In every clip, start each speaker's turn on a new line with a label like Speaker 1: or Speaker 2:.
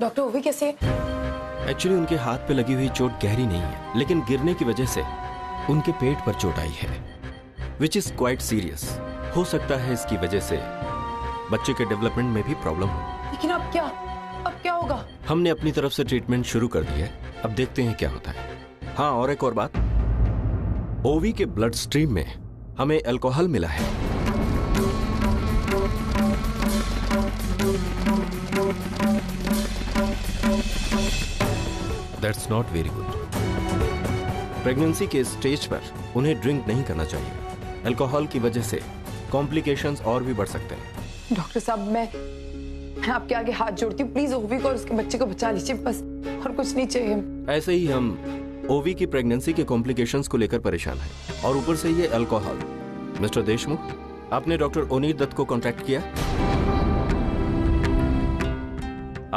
Speaker 1: Doctor ओवी कैसे?
Speaker 2: Actually उनके हाथ पे लगी हुई चोट गहरी नहीं है, लेकिन गिरने की वजह से उनके पेट पर चोट आई है, विच इज क्वाइट सीरियस। हो सकता है इसकी वजह से बच्चे के डेवलपमेंट में भी प्रॉब्लम हो।
Speaker 1: लेकिन अब क्या होगा? हमने
Speaker 2: अपनी तरफ से ट्रीटमेंट शुरू कर दी है, अब देखते हैं क्या होता है। हाँ, और एक और बात, ओवी के ब्लड स्ट्रीम में हमें अल्कोहल मिला है। That's not very good. Pregnancy के स्टेज पर उन्हें ड्रिंक नहीं करना चाहिए। अल्कोहल की वजह से कॉम्प्लिकेशंस और भी बढ़ सकते हैं।
Speaker 1: डॉक्टर साहब, मैं आपके आगे हाथ जोड़ती हूँ, प्लीज ओवी को और उसके बच्चे को बचा लीजिए, बस और कुछ नहीं चाहिए।
Speaker 2: ऐसे ही हम ओवी की प्रेगनेंसी के कॉम्प्लिकेशंस को लेकर परेशान हैं, और ऊपर से ये अल्कोहल। मिस्टर देशमुख, आपने डॉक्टर ओनीर दत्त को कांटेक्ट किया?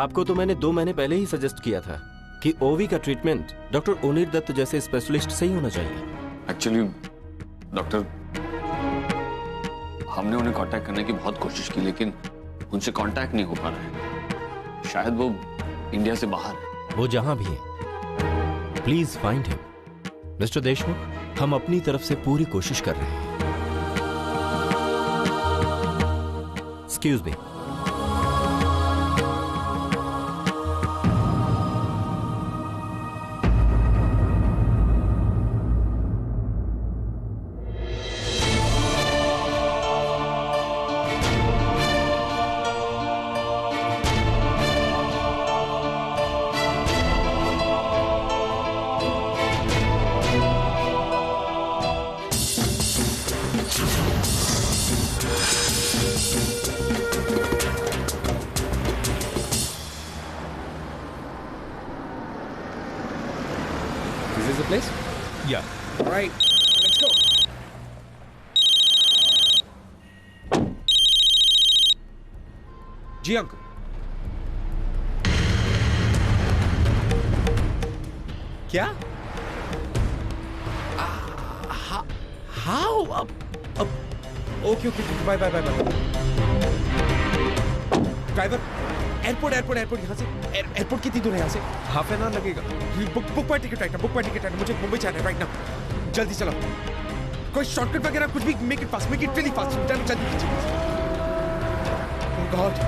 Speaker 2: आपको तो मैंने 2 महीने पहले ही सजेस्ट किया था कि ओवी का ट्रीटमेंट डॉक्टर ओनीर दत्त जैसे स्पेशलिस्ट से ही होना चाहिए।
Speaker 3: एक्चुअली डॉक्टर, हमने उन्हें कांटेक्ट करने की बहुत कोशिश की, लेकिन उनसे कांटेक्ट नहीं हो पा रहा है। शायद वो इंडिया से बाहर है।
Speaker 2: वो जहां भी है, please find him. Mister Deshmukh, हम अपनी तरफ से पूरी कोशिश कर रहे हैं। Excuse me.
Speaker 4: जी अंकल। क्या? How? Okay bye bye bye bye. Driver, airport यहाँ से एयरपोर्ट कितनी दूर है यहाँ से?
Speaker 5: हाफ एन आवर लगेगा।
Speaker 4: Book my ticket right now, मुझे मुंबई जाना है राइट नाउ। जल्दी चलो, कोई शॉर्टकट वगैरह कुछ भी, make it fast, make it really fast, जल्दी कीजिए। God.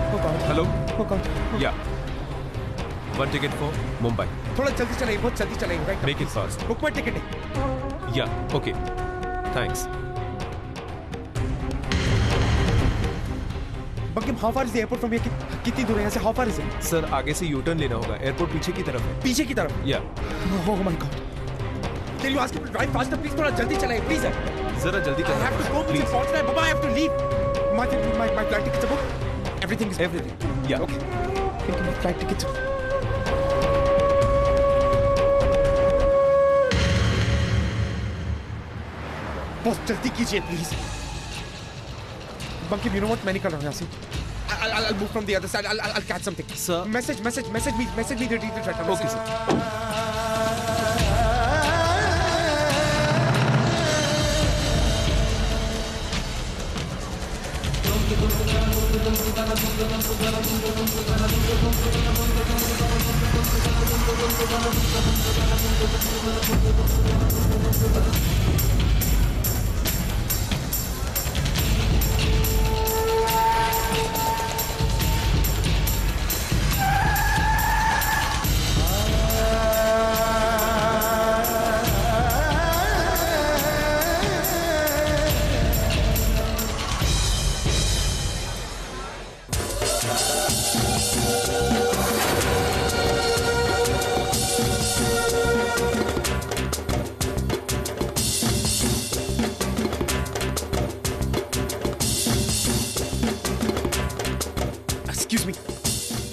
Speaker 5: Hello?
Speaker 4: Oh God.
Speaker 5: Yeah. 1 ticket for Mumbai.
Speaker 4: थोड़ा जल्दी चलाइए, बहुत जल्दी चलाइए, right?
Speaker 5: Make it fast.
Speaker 4: Book my ticket.
Speaker 5: Yeah. Okay. Thanks.
Speaker 4: Bankim, how far is the airport from here? कितनी दूर है यहाँ से? How far is it?
Speaker 5: Sir, आगे से U-turn लेना होगा। एयरपोर्ट पीछे की तरफ है।
Speaker 4: पीछे की तरफ?
Speaker 5: Yeah.
Speaker 4: Oh my God. Can you ask him to drive faster, please? थोड़ा जल्दी चलाइए, please.
Speaker 5: जरा जल्दी
Speaker 4: I have to go, मुझे पहुँचना है, Baba, I have to leave. My flight tickets are booked. Everything.
Speaker 5: Yeah.
Speaker 4: Okay. Thank you. My flight tickets. बहुत जल्दी कीजिए please. Bankim, you know what? मैं निकल रहा हूँ यहाँ से। I'll move from the other side. I'll catch something.
Speaker 5: Sir.
Speaker 4: Message me the details right now.
Speaker 5: Okay, sir.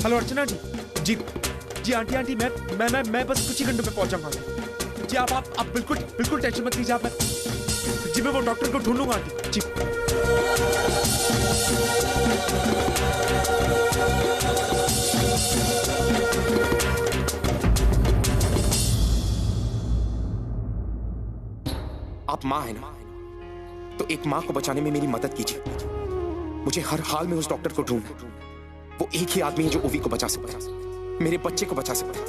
Speaker 4: Hello Archana ji. जी आंटी, मैं बस कुछ ही घंटों में पहुंच जाऊंगा। जी आप बिल्कुल टेंशन मत लीजिए। मैं वो डॉक्टर को ढूंढ लूंगा आंटी जी। आप माँ है ना, तो एक माँ को बचाने में मेरी मदद कीजिए। मुझे हर हाल में उस डॉक्टर को ढूंढना है। वो एक ही आदमी है जो ओवी को बचा सकता है।
Speaker 6: मेरे बच्चे को बचा सकते हैं।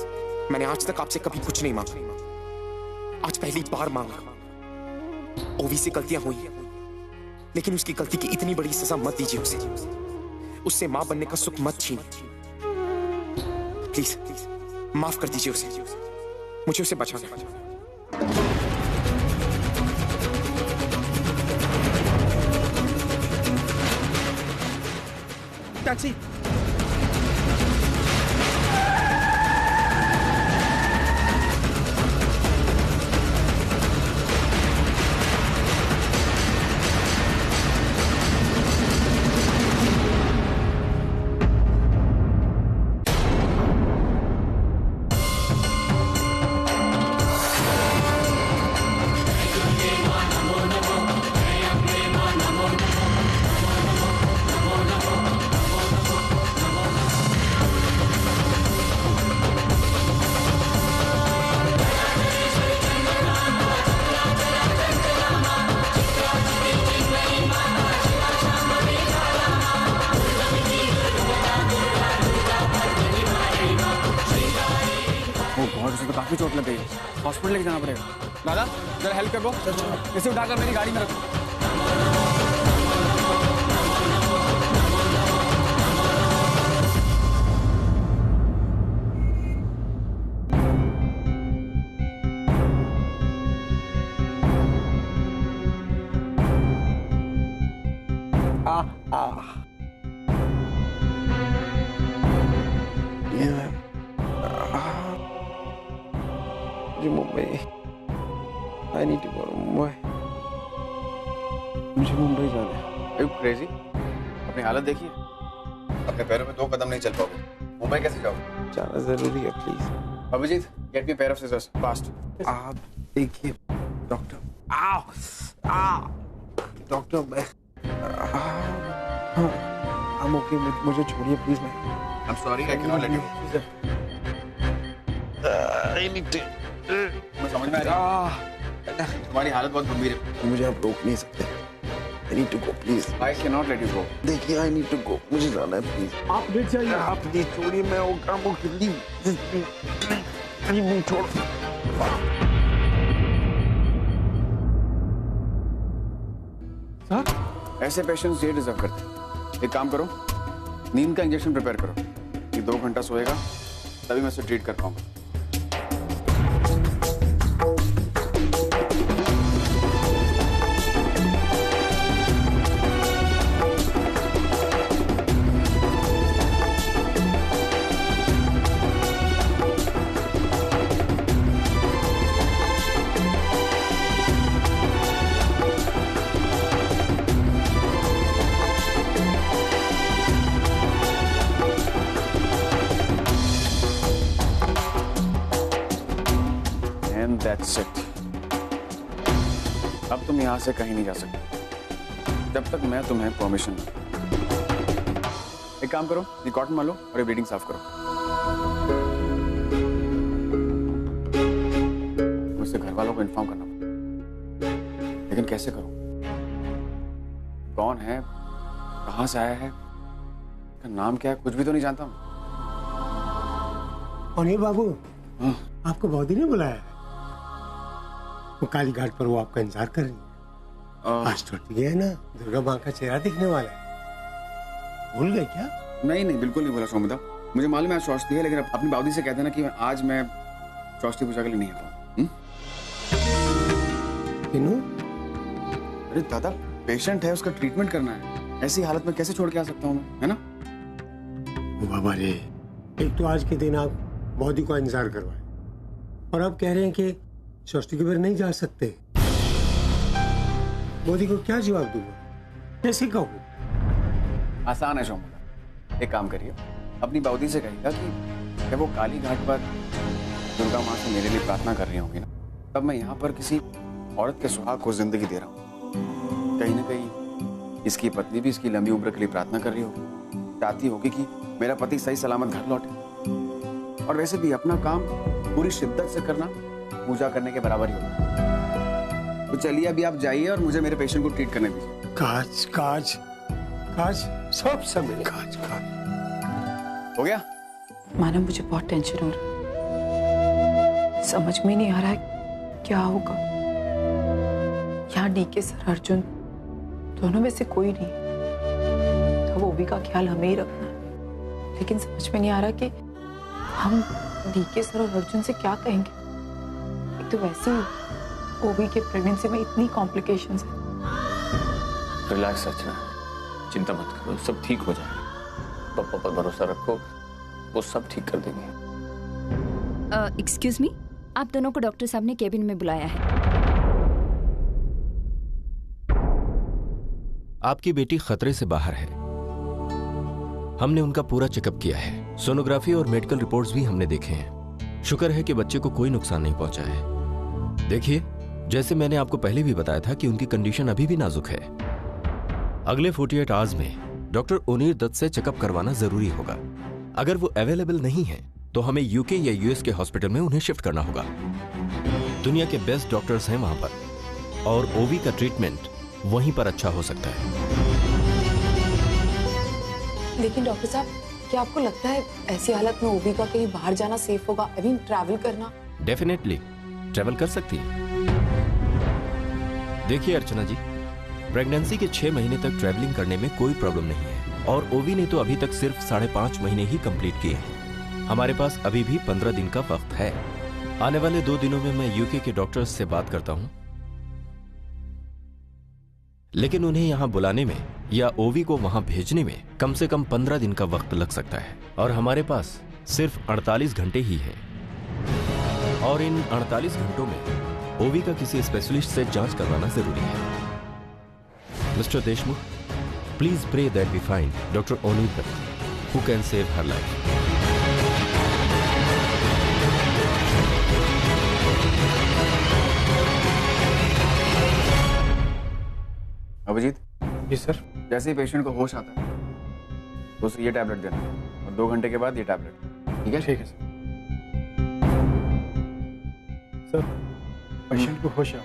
Speaker 6: मैंने आज तक आपसे कभी कुछ नहीं मांगा, आज पहली बार मांगा। ओवी से गलतियां हुई, लेकिन उसकी गलती की इतनी बड़ी सजा मत दीजिए उसे। उससे मां बनने का सुख मत छीनिए। प्लीज माफ कर दीजिए उसे, मुझे उसे बचाना है।
Speaker 4: टैक्सी।
Speaker 7: तो काफी चोट लग गई है, हॉस्पिटल लेके जाना पड़ेगा। दादा जरा हेल्प करो, इसे उठाकर मेरी गाड़ी में रखो।
Speaker 6: Mumbai, I need to go to Mumbai. मुझे मुंबई जाना है।
Speaker 7: Are you crazy? अपनी हालत देखिए, अपने पैरों में 2 कदम नहीं चल पाओगे, मुंबई कैसे जाओगे?
Speaker 6: जाना जरूरी है, please.
Speaker 7: Abhijit, get me a pair of scissors, fast।
Speaker 6: आप देखिए डॉक्टर, डॉक्टर मैं I'm okay, मुझे छोड़िए please.
Speaker 7: I'm sorry, I cannot let you go।
Speaker 6: I need to
Speaker 7: मैं समझ में आ रही है, तुम्हारी हालत बहुत गंभीर है,
Speaker 6: मुझे आप रोक नहीं सकते। I need to go, please।
Speaker 7: I cannot let you go।
Speaker 6: देखिए I need to go, मुझे जाना है प्लीज। आप लेट जाइए, आप प्लीज छोड़िए, मैं वो काम को नहीं छोड़।
Speaker 7: सर ऐसे पेशेंट्स ये डिजर्व करते हैं। एक काम करो, नींद का इंजेक्शन प्रिपेयर करो, ये 2 घंटा सोएगा तभी मैं उसे ट्रीट कर पाऊंगा। That's it। अब तुम यहां से कहीं नहीं जा सकते जब तक मैं तुम्हें परमिशन दूं। एक काम करो, ये कॉटन मार लो और ये ब्लीडिंग साफ करो। मुझसे घर वालों को इन्फॉर्म करना पड़ेगा, लेकिन कैसे करूं? कौन है, कहां से आया है, इसका नाम क्या है, कुछ भी तो नहीं जानता हूं।
Speaker 8: अनिल बाबू, आपको बहुत ही नहीं बुलाया है। वो काली घाट पर वो आपका इंतजार कर रही है। आज तो ठीक है ना, दुर्गा माँ का चेहरा दिखने वाला है। भूल गए क्या?
Speaker 7: नहीं नहीं, बिल्कुल नहीं बोला सोमदा। मुझे मालूम है आज षष्ठी है, लेकिन अपनी बाबूजी से कहते ना कि आज मैं षष्ठी पूजा के लिए नहीं आता हूँ। अरे दादा, पेशेंट है, उसका ट्रीटमेंट करना है, ऐसी हालत में कैसे छोड़ के आ सकता हूँ मैं, है ना?
Speaker 8: बाबा रे, एक तो आज के दिन आप बॉडी का इंतजार करवाए और आप कह रहे हैं कि षष्ठी के बार नहीं जा सकते। मोदी को क्या जवाब दूंगा, कैसे कहूँ?
Speaker 7: आसान है सोमदा, एक काम करिए, अपनी बाबूजी से कहिएगा कि जब वो काली घाट पर दुर्गा माँ से मेरे लिए प्रार्थना कर रही होंगी ना, तब मैं यहाँ पर किसी औरत के सुहाग को जिंदगी दे रहा हूँ। कहीं ना कहीं इसकी पत्नी भी इसकी लंबी उम्र के लिए प्रार्थना कर रही होगी, चाहती होगी कि मेरा पति सही सलामत घर लौटे। और वैसे भी अपना काम पूरी शिद्दत से करना पूजा करने के बराबर ही होगा। तो चलिए अभी आप जाइए और मुझे मेरे पेशेंट को ट्रीट करने दीजिए।
Speaker 8: काज काज काज, सब समय काज काज।
Speaker 7: हो गया?
Speaker 1: माना मुझे बहुत टेंशन हो रहा है, समझ में नहीं आ रहा है क्या होगा। यहाँ डीके सर, अर्जुन, दोनों में से कोई नहीं, तो ओवी का ख्याल हमें ही रखना है। लेकिन समझ में नहीं आ रहा कि हम डीके सर और अर्जुन से क्या कहेंगे। एक तो वैसे ही ओवी के प्रेगनेंसी में इतनी कॉम्प्लिकेशंस है।
Speaker 3: रिलैक्स अर्चना, चिंता मत करो, सब ठीक हो जाएगा। पापा पर भरोसा रखो, वो सब ठीक कर देंगे।
Speaker 9: एक्सक्यूज मी, आप दोनों को डॉक्टर साहब ने केबिन में बुलाया है।
Speaker 2: आपकी बेटी खतरे से बाहर है। हमने उनका पूरा चेकअप किया है, सोनोग्राफी और मेडिकल रिपोर्ट्स भी हमने देखे हैं। शुक्र है कि बच्चे को कोई नुकसान नहीं पहुंचा है। देखिए, जैसे मैंने आपको पहले भी बताया था कि उनकी कंडीशन अभी भी नाजुक है। अगले 48 आवर्स में डॉक्टर ओनीर दत्त से चेकअप करवाना जरूरी होगा। अगर वो अवेलेबल नहीं है तो हमें यूके या यूएस के हॉस्पिटल में उन्हें शिफ्ट करना होगा। दुनिया के बेस्ट डॉक्टर्स हैं वहां पर, और ओवी का ट्रीटमेंट वहीं पर अच्छा हो सकता है।
Speaker 1: लेकिन डॉक्टर साहब, क्या आपको लगता है ऐसी हालत में ओवी का कहीं बाहर जाना सेफ होगा? आई मीन ट्रैवल करना?
Speaker 2: डेफिनेटली ट्रैवल कर सकती है। देखिए अर्चना जी, प्रेगनेंसी के 6 महीने तक ट्रैवलिंग करने में कोई प्रॉब्लम नहीं है, और ओवी ने तो अभी तक सिर्फ 5.5 महीने ही कंप्लीट किए हैं। हमारे पास अभी भी 15 दिन का वक्त है। आने वाले 2 दिनों में मैं यूके के डॉक्टर्स से बात करता हूं, लेकिन उन्हें यहां बुलाने में या ओवी को वहां भेजने में कम से कम 15 दिन का वक्त लग सकता है, और हमारे पास सिर्फ 48 घंटे ही है। और इन 48 घंटों में ओवी का किसी स्पेशलिस्ट से जांच करवाना जरूरी है। Mr. Deshmukh, please pray that we find Dr. Oneer Dutt, who can save her life.
Speaker 7: Abhijit
Speaker 8: ji sir.
Speaker 7: जैसे ही पेशेंट को होश आता है तो उसे ये टैबलेट देना, और 2 घंटे के बाद ये टैबलेट। ठीक है?
Speaker 8: ठीक है सर। सर, पेशेंट को होश आ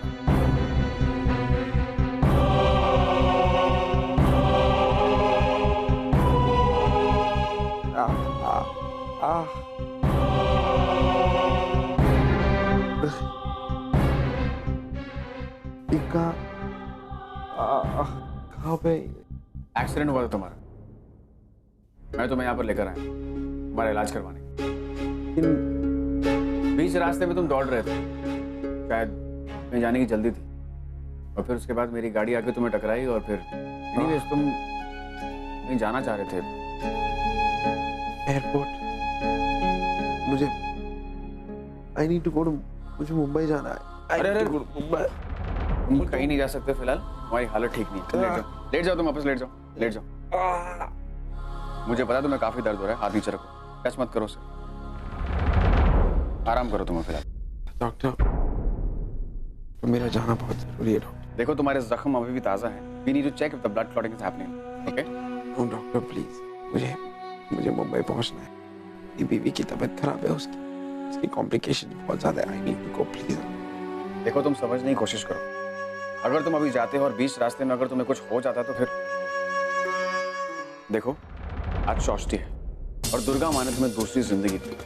Speaker 7: कहाँ पे एक्सीडेंट हुआ था तुम्हारा? मैं तुम्हें यहाँ पर लेकर आया तुम्हारा इलाज करवाने। बीच रास्ते में तुम दौड़ रहे थे, शायद कहीं जाने की जल्दी थी, और फिर उसके बाद मेरी गाड़ी आके तुम्हें टकराई, और फिर एनीवेज तुम कहीं जाना चाह रहे थे।
Speaker 10: एयरपोर्ट। मुझे I need to go to, मुझे मुंबई जाना है।
Speaker 7: अरे मुंबई तुम कहीं नहीं जा सकते फिलहाल, तुम्हारी हालत ठीक नहीं है। लेट जाओ तुम वापस, लेट जाओ। मुझे पता तुम्हें काफी दर्द हो रहा है, हाथ नीचे रखो, टच मत करो उसे, आराम करो तुम्हें फिलहाल।
Speaker 10: डॉक्टर, मेरा जाना बहुत जरूरी है डॉक्टर।
Speaker 7: देखो तुम्हारे जख्म अभी भी ताजा है। We need to check if the blood clotting is happening. Okay?
Speaker 10: No doctor please, मुझे मुंबई पहुंचना है। मेरी बीवी की तबीयत खराब है, उसकी कॉम्प्लिकेशन बहुत ज्यादा है। I need to go please.
Speaker 7: देखो तुम समझने की कोशिश करो। अगर तुम अभी जाते हो और बीच रास्ते में अगर तुम्हें कुछ हो जाता तो फिर देखो, आज षष्ठी है और दुर्गा माँ ने तुम्हें दूसरी जिंदगी दी,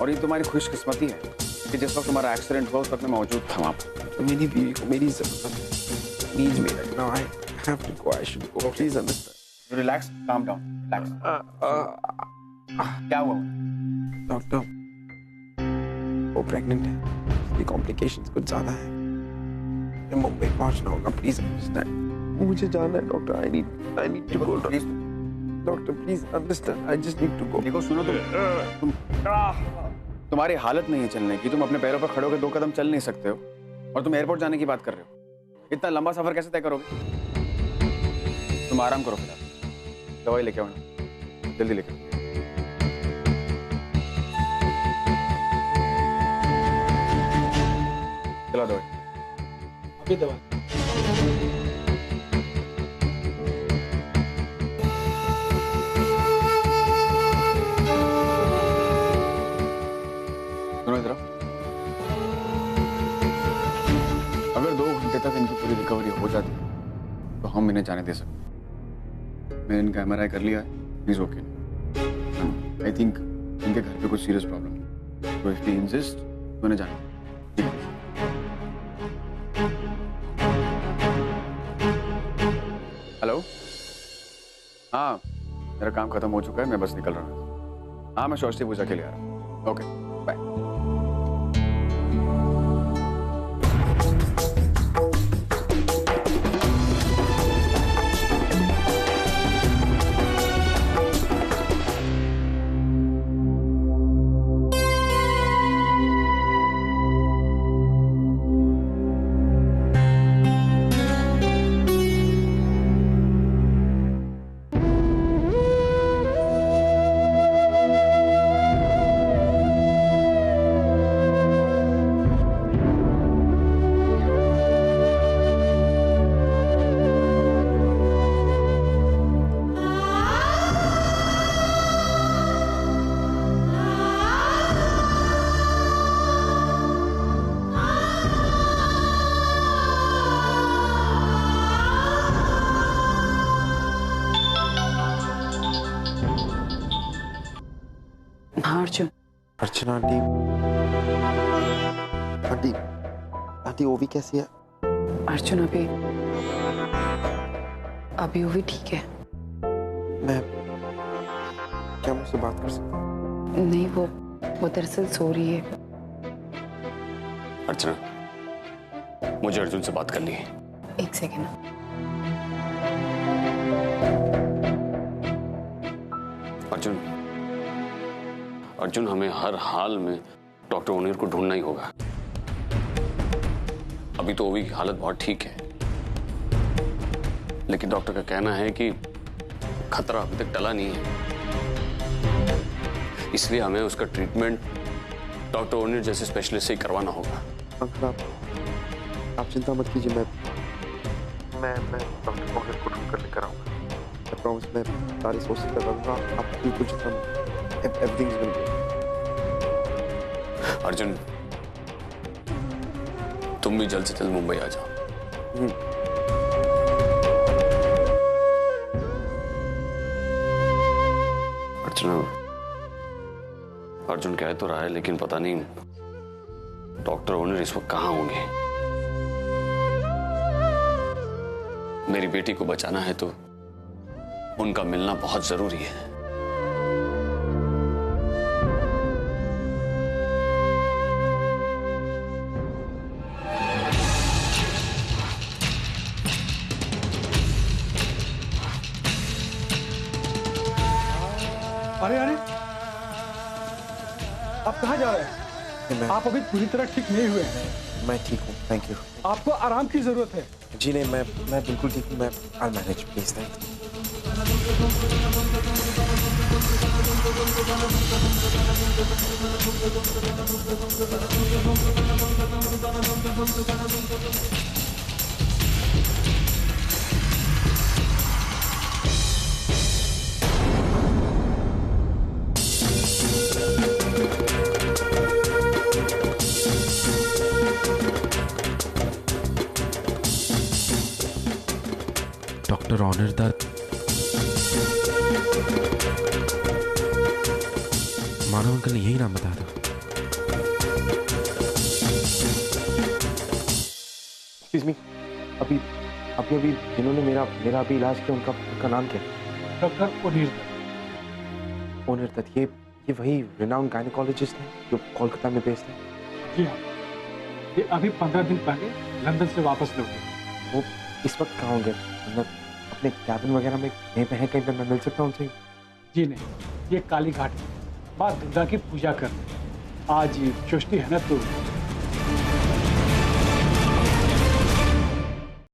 Speaker 7: और ये तुम्हारी खुशकिस्मती है कि जिस वक्त तुम्हारा एक्सीडेंट हुआ उस वक्त मैं मौजूद था वहां पर।
Speaker 10: मेरी बीवी को मेरी जरूरत है। Needs me right now. I have to go. I should go. Please understand.
Speaker 7: Relax, calm down. Relax. क्या हुआ?
Speaker 10: डॉक्टर, वो प्रेग्नेंट है, उसकी कॉम्प्लिकेशंस कुछ ज्यादा है। मैं मुंबई पहुंचना होगा, प्लीज अंडरस्टैंड। मुझे जाना है doctor. I need to go. Doctor please understand, I just need to go.
Speaker 7: देखो सुनो, तुम तुम्हारी हालत नहीं है चलने की, तुम अपने पैरों पर खड़े होकर 2 कदम चल नहीं सकते हो, और तुम एयरपोर्ट जाने की बात कर रहे हो। इतना लंबा सफर कैसे तय करोगे? तुम आराम करो फिलहाल, दवाई लेके आओ, जल्दी लेके। चलो दवाई।
Speaker 10: अभी दवाई।
Speaker 7: सुनो इधर, अगर 2 घंटे तक इनकी पूरी रिकवरी हो जाती तो हम इन्हें जाने दे सकते। मैंने इनका MRI कर लिया है, इज ओके। आई थिंक इनके घर पे कुछ सीरियस प्रॉब्लम है, तो इफ ही इंसिस्ट तो उन्हें जाना। हेलो, हाँ मेरा काम खत्म हो चुका है, मैं बस निकल रहा हूँ। हाँ मैं सरस्वती पूजा के लिए आ रहा हूँ। Okay bye.
Speaker 1: Arjun,
Speaker 10: Archana aunty, aunty aunty ओवी कैसी है?
Speaker 1: अर्जुन अभी वो भी ठीक है।
Speaker 10: मैं क्या मुझसे बात कर सकता हूँ?
Speaker 1: नहीं, वो दरअसल सो रही है।
Speaker 3: अर्चना, मुझे अर्जुन से बात करनी है।
Speaker 1: एक सेकेंड।
Speaker 3: अर्जुन, हमें हर हाल में डॉक्टर ओनिर को ढूंढना ही होगा। अभी तो ओवी की हालत बहुत ठीक है, लेकिन डॉक्टर का कहना है कि खतरा अभी तक टला नहीं है, इसलिए हमें उसका ट्रीटमेंट डॉक्टर ओनिर जैसे स्पेशलिस्ट से ही करवाना होगा।
Speaker 10: अंकल आप चिंता मत कीजिए, मैं डॉक्टर ओनिर को ढूंढ कर लेकर आऊंगा। मैं प्रॉमिस, मैं सारी सोच से करूंगा। आप बिल्कुल चिंता मत, everything is going good.
Speaker 3: Arjun, तुम भी जल्द से जल्द मुंबई आ जाओ। अर्जुन कह तो रहा है, लेकिन पता नहीं डॉक्टर ओनिर इस वक्त कहां होंगे। मेरी बेटी को बचाना है तो उनका मिलना बहुत जरूरी है।
Speaker 11: अरे आप कहाँ जा रहे हैं? आप अभी पूरी तरह ठीक नहीं हुए हैं।
Speaker 10: मैं ठीक हूँ, थैंक यू।
Speaker 11: आपको आराम की जरूरत है।
Speaker 10: जी नहीं, मैं बिल्कुल ठीक हूँ। मैं I manage, please, thank you.
Speaker 4: Doctor Onir Dutt, Manav uncle ने यही नाम बताया था।
Speaker 10: एक्सक्यूज मी, अभी जिन्होंने मेरा अभी इलाज किया उनका नाम क्या है?
Speaker 11: डॉक्टर ओनिर दत्त।
Speaker 10: ओनिर दत्त, ये वही रिनाउंड गायनेकोलॉजिस्ट हैं जो कोलकाता में बेस्ड हैं?
Speaker 11: जी हाँ, ये अभी 15 दिन पहले लंदन से वापस लौटे।
Speaker 10: वो इस वक्त कहाँ होंगे? मतलब अपने कैबिन वगैरह में कहीं पे है, कहीं पे मैं मिल सकता हूँ उनसे?
Speaker 11: जी नहीं, ये काली घाट में माँ दुर्गा की पूजा करते हैं। आज षष्ठी है ना, तो